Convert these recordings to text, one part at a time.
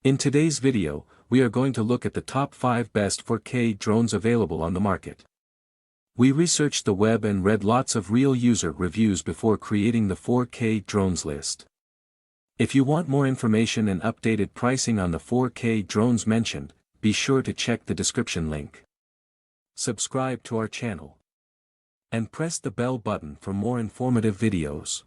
In today's video, we are going to look at the top 5 best 4K drones available on the market. We researched the web and read lots of real user reviews before creating the 4K drones list. If you want more information and updated pricing on the 4K drones mentioned, be sure to check the description link. Subscribe to our channel. And press the bell button for more informative videos.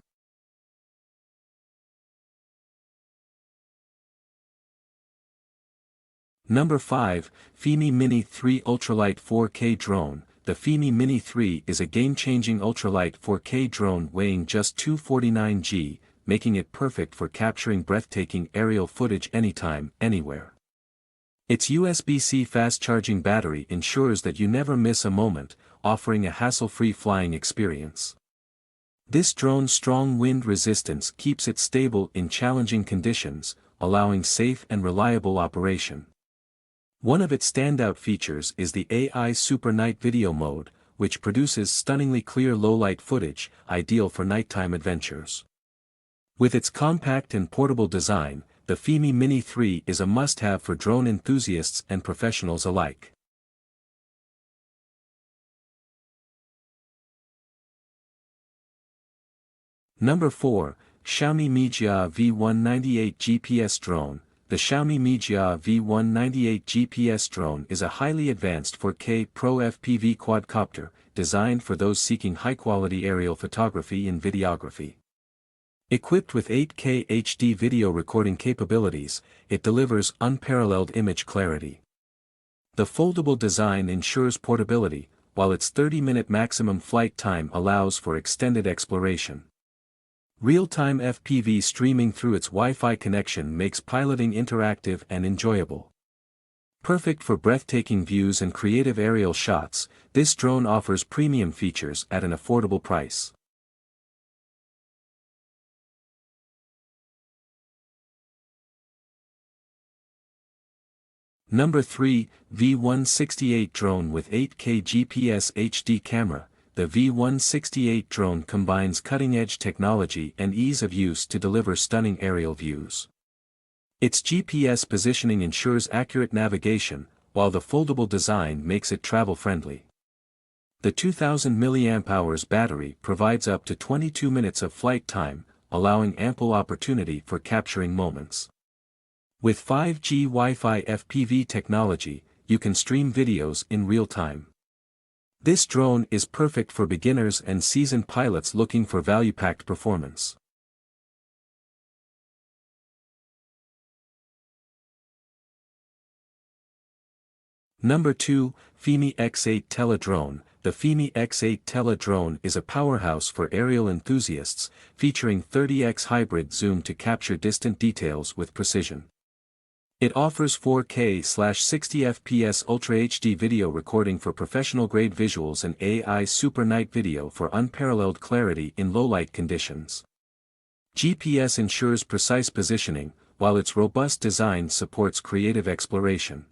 Number 5, FIMI Mini 3 Ultralight 4K Drone. The FIMI Mini 3 is a game-changing ultralight 4K drone weighing just 249 g, making it perfect for capturing breathtaking aerial footage anytime, anywhere. Its USB-C fast-charging battery ensures that you never miss a moment, offering a hassle-free flying experience. This drone's strong wind resistance keeps it stable in challenging conditions, allowing safe and reliable operation. One of its standout features is the AI Super Night Video mode, which produces stunningly clear low-light footage, ideal for nighttime adventures. With its compact and portable design, the FIMI Mini 3 is a must-have for drone enthusiasts and professionals alike. Number 4, Xiaomi Mijia V168 GPS Drone. The Xiaomi Mijia V168 GPS drone is a highly advanced 4K Pro FPV quadcopter, designed for those seeking high-quality aerial photography and videography. Equipped with 8K HD video recording capabilities, it delivers unparalleled image clarity. The foldable design ensures portability, while its 30-minute maximum flight time allows for extended exploration. Real-time FPV streaming through its Wi-Fi connection makes piloting interactive and enjoyable. Perfect for breathtaking views and creative aerial shots, this drone offers premium features at an affordable price. Number 3, V168 Drone with 8K GPS HD camera. The V168 drone combines cutting-edge technology and ease of use to deliver stunning aerial views. Its GPS positioning ensures accurate navigation, while the foldable design makes it travel-friendly. The 2000 mAh battery provides up to 22 minutes of flight time, allowing ample opportunity for capturing moments. With 5G Wi-Fi FPV technology, you can stream videos in real time. This drone is perfect for beginners and seasoned pilots looking for value-packed performance. Number 2, FIMI X8 Tele Drone. The FIMI X8 Tele Drone is a powerhouse for aerial enthusiasts, featuring 30x hybrid zoom to capture distant details with precision. It offers 4K/60 fps Ultra HD video recording for professional-grade visuals and AI Super Night Video for unparalleled clarity in low-light conditions. GPS ensures precise positioning, while its robust design supports creative exploration.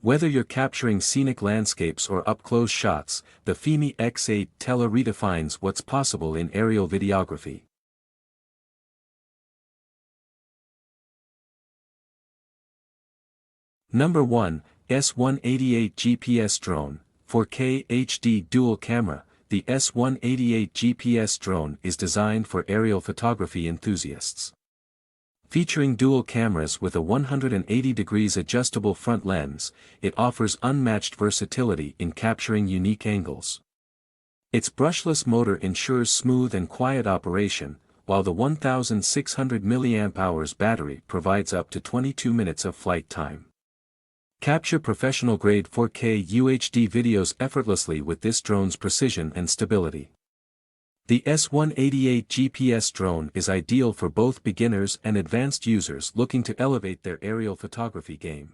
Whether you're capturing scenic landscapes or up-close shots, the FIMI X8 Tele redefines what's possible in aerial videography. Number 1, S188 GPS Drone, 4K HD Dual Camera. The S188 GPS drone is designed for aerial photography enthusiasts. Featuring dual cameras with a 180 degrees adjustable front lens, it offers unmatched versatility in capturing unique angles. Its brushless motor ensures smooth and quiet operation, while the 1600 mAh battery provides up to 22 minutes of flight time. Capture professional-grade 4K UHD videos effortlessly with this drone's precision and stability. The S188 GPS drone is ideal for both beginners and advanced users looking to elevate their aerial photography game.